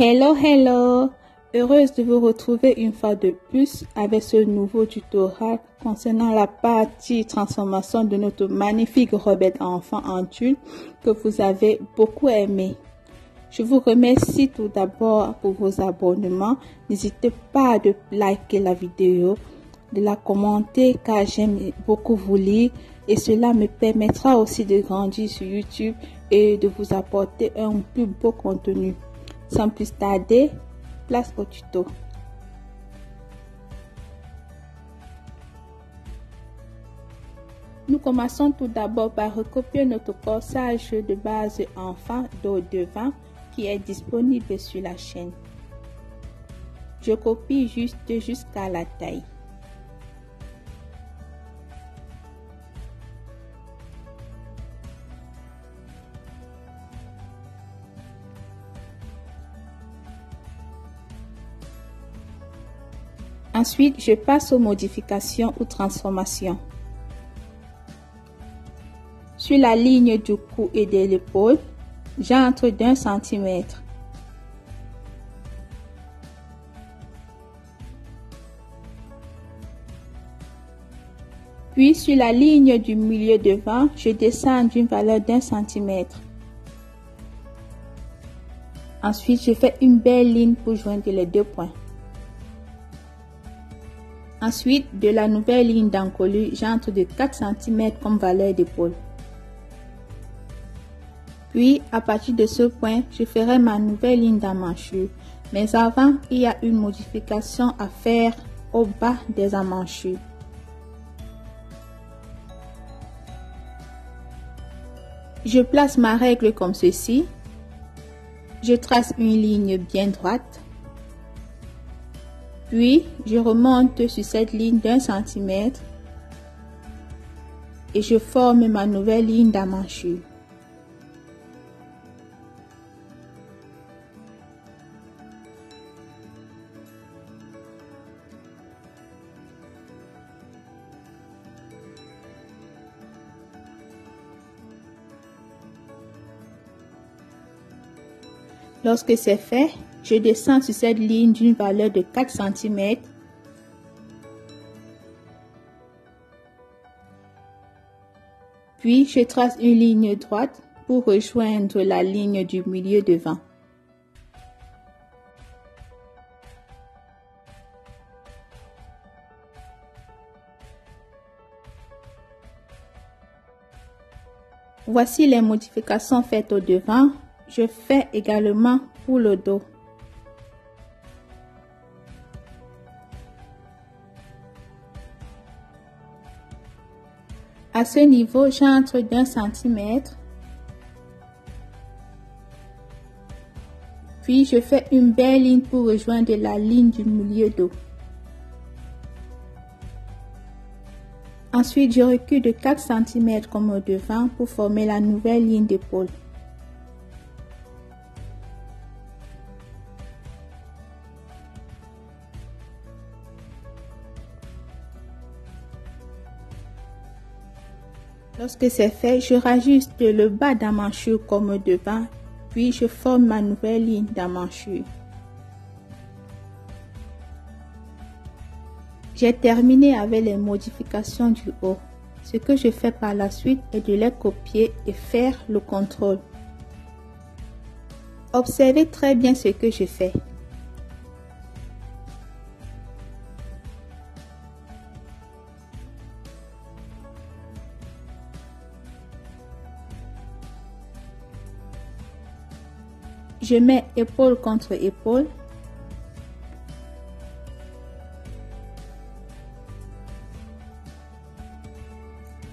Hello, hello! Heureuse de vous retrouver une fois de plus avec ce nouveau tutoriel concernant la partie transformation de notre magnifique robette enfant en tulle que vous avez beaucoup aimé. Je vous remercie tout d'abord pour vos abonnements. N'hésitez pas de liker la vidéo, de la commenter car j'aime beaucoup vous lire et cela me permettra aussi de grandir sur YouTube et de vous apporter un plus beau contenu. Sans plus tarder, place au tuto. Nous commençons tout d'abord par recopier notre corsage de base enfant dos devant qui est disponible sur la chaîne. Je copie juste jusqu'à la taille. Ensuite, je passe aux modifications ou transformations. Sur la ligne du cou et de l'épaule, j'entre d'1 cm. Puis sur la ligne du milieu devant, je descends d'une valeur d'1 cm. Ensuite, je fais une belle ligne pour joindre les deux points. Ensuite, de la nouvelle ligne d'encolure, j'entre de 4 cm comme valeur d'épaule. Puis, à partir de ce point, je ferai ma nouvelle ligne d'emmanchure. Mais avant, il y a une modification à faire au bas des emmanchures. Je place ma règle comme ceci. Je trace une ligne bien droite. Puis, je remonte sur cette ligne d'1 cm et je forme ma nouvelle ligne d'emmanchure. Lorsque c'est fait, je descends sur cette ligne d'une valeur de 4 cm. Puis, je trace une ligne droite pour rejoindre la ligne du milieu devant. Voici les modifications faites au devant. Je fais également pour le dos. À ce niveau, j'entre d'1 cm. Puis, je fais une belle ligne pour rejoindre la ligne du milieu dos. Ensuite, je recule de 4 cm comme au devant pour former la nouvelle ligne d'épaule. Lorsque c'est fait, je rajuste le bas d'emmanchure comme devant, puis je forme ma nouvelle ligne d'emmanchure. J'ai terminé avec les modifications du haut. Ce que je fais par la suite est de les copier et faire le contrôle. Observez très bien ce que je fais. Je mets épaule contre épaule.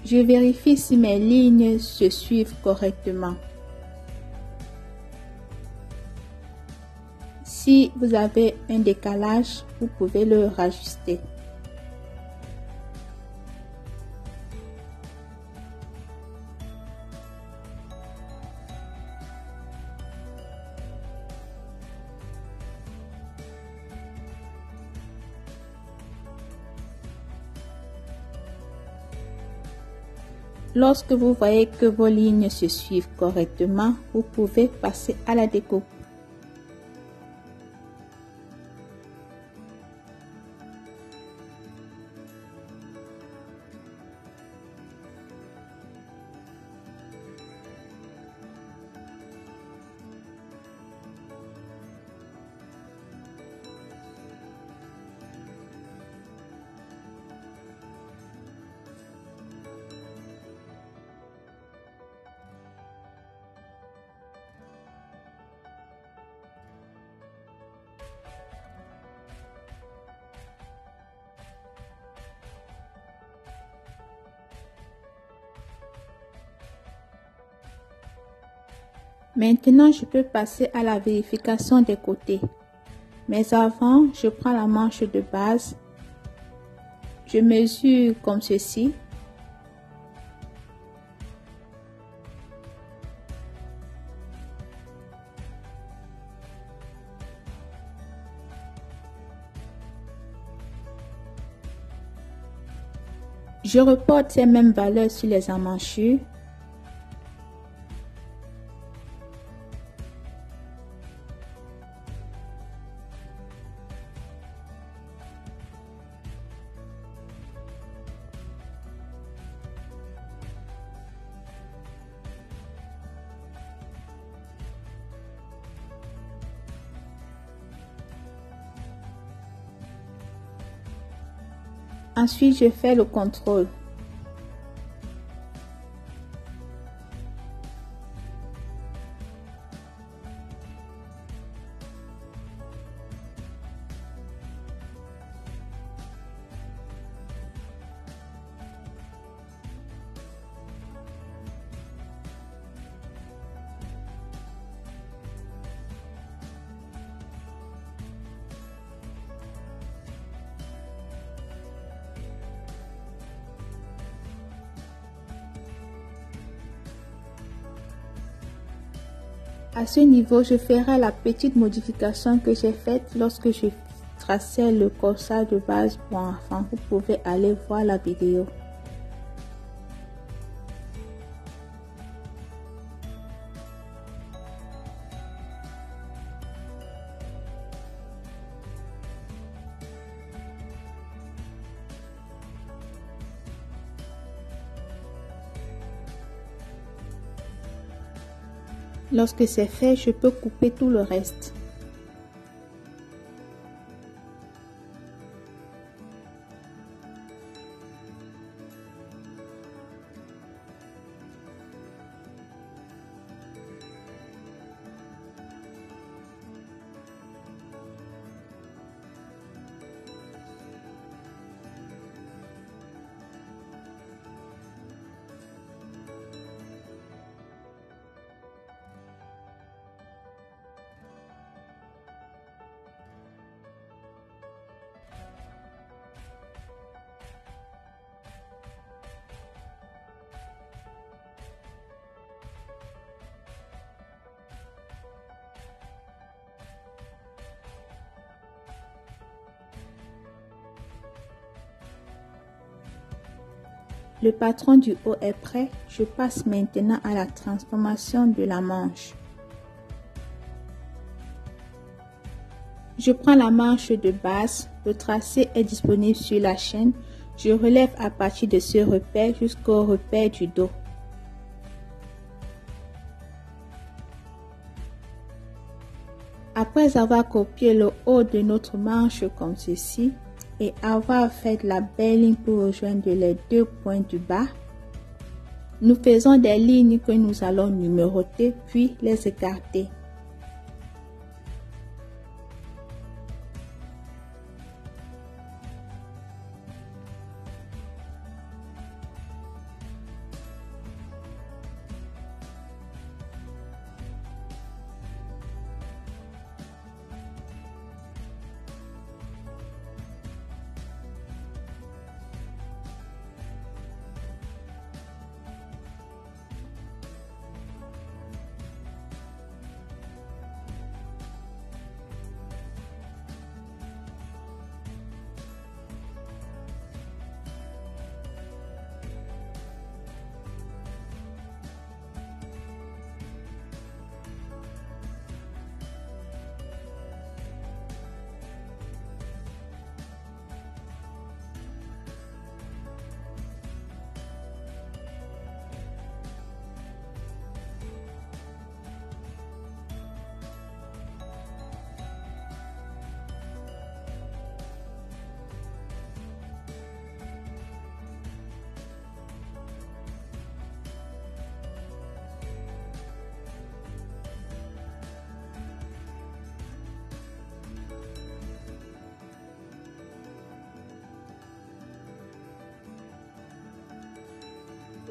Je vérifie si mes lignes se suivent correctement. Si vous avez un décalage, vous pouvez le rajuster. Lorsque vous voyez que vos lignes se suivent correctement, vous pouvez passer à la découpe. Maintenant, je peux passer à la vérification des côtés. Mais avant, je prends la manche de base. Je mesure comme ceci. Je reporte ces mêmes valeurs sur les emmanchures. Ensuite, je fais le contrôle. À ce niveau, je ferai la petite modification que j'ai faite lorsque je traçais le corsage de base pour enfants. Vous pouvez aller voir la vidéo. Lorsque c'est fait, je peux couper tout le reste. Le patron du haut est prêt. Je passe maintenant à la transformation de la manche. Je prends la manche de base. Le tracé est disponible sur la chaîne. Je relève à partir de ce repère jusqu'au repère du dos. Après avoir copié le haut de notre manche comme ceci, et avoir fait la belle ligne pour rejoindre les deux points du bas, nous faisons des lignes que nous allons numéroter puis les écarter.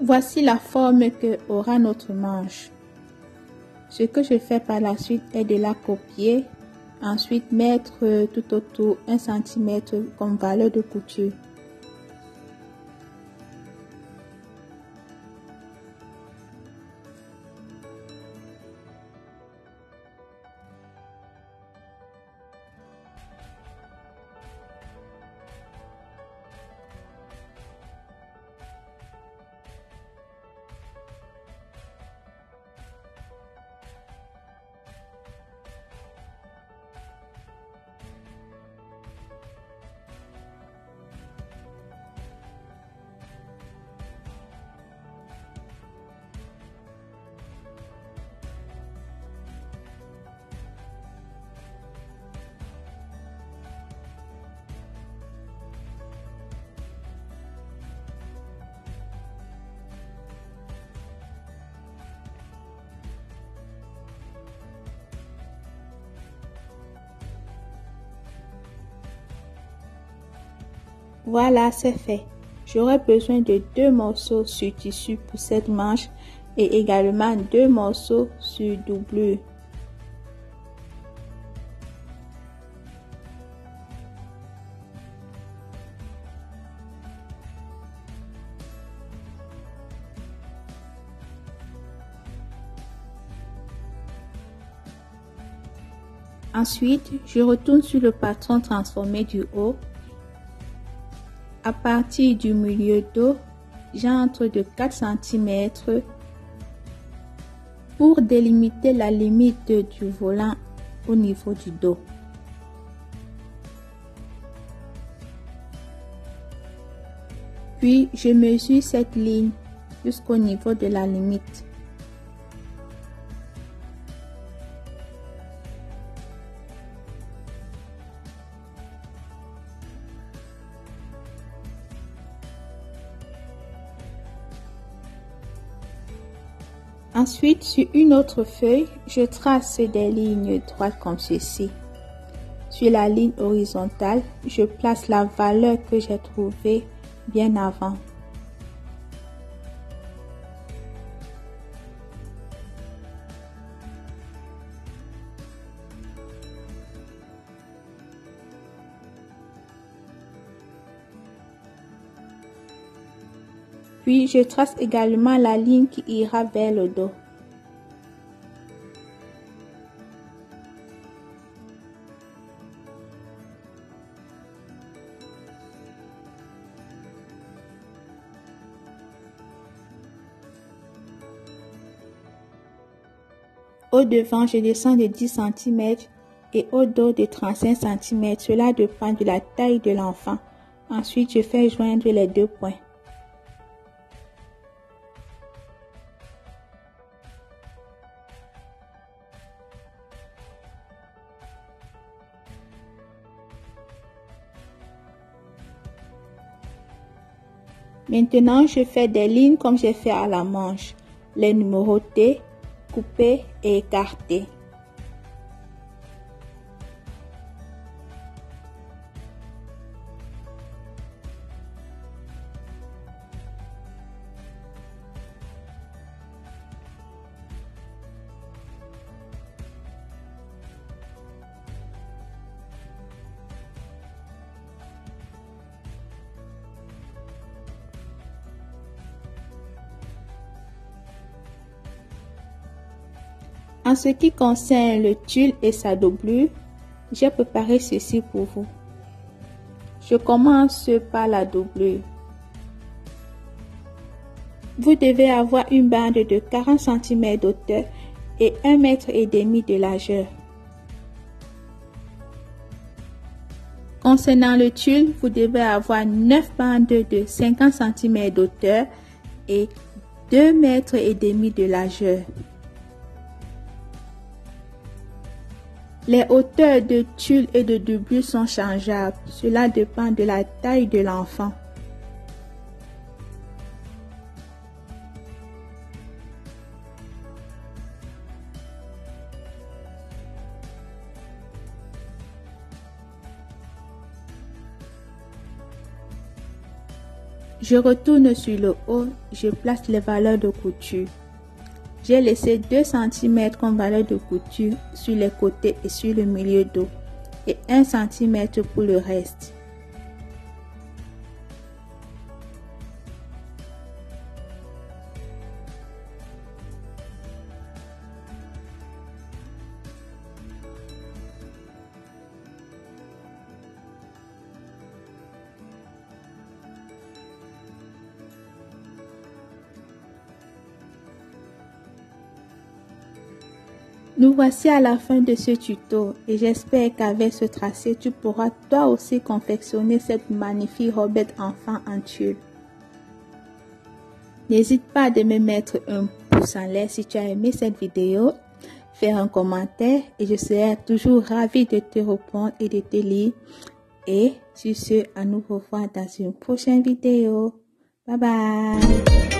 Voici la forme que aura notre manche. Ce que je fais par la suite est de la copier, ensuite mettre tout autour 1 cm comme valeur de couture. Voilà, c'est fait. J'aurai besoin de 2 morceaux sur tissu pour cette manche et également 2 morceaux sur doublure. Ensuite, je retourne sur le patron transformé du haut. À partir du milieu dos, j'entre de 4 cm pour délimiter la limite du volant au niveau du dos. Puis, je mesure cette ligne jusqu'au niveau de la limite. Ensuite, sur une autre feuille, je trace des lignes droites comme ceci. Sur la ligne horizontale, je place la valeur que j'ai trouvée bien avant. Puis, je trace également la ligne qui ira vers le dos. Au devant, je descends de 10 cm et au dos de 35 cm. Cela dépend de la taille de l'enfant. Ensuite, je fais joindre les 2 points. Maintenant, je fais des lignes comme j'ai fait à la manche, les numéroter, couper et écarter. En ce qui concerne le tulle et sa doublure, j'ai préparé ceci pour vous. Je commence par la doublure. Vous devez avoir une bande de 40 cm d'auteur et 1,5 m de largeur. Concernant le tulle, vous devez avoir 9 bandes de 50 cm d'auteur et 2,5 m de largeur. Les hauteurs de tulle et de doublure sont changeables. Cela dépend de la taille de l'enfant. Je retourne sur le haut, je place les valeurs de couture. J'ai laissé 2 cm comme valeur de couture sur les côtés et sur le milieu dos et 1 cm pour le reste. Nous voici à la fin de ce tuto et j'espère qu'avec ce tracé, tu pourras toi aussi confectionner cette magnifique robette enfant en tulle. N'hésite pas de me mettre un pouce en l'air si tu as aimé cette vidéo, faire un commentaire et je serai toujours ravie de te répondre et de te lire. Et sur ce, à nous revoir dans une prochaine vidéo. Bye bye!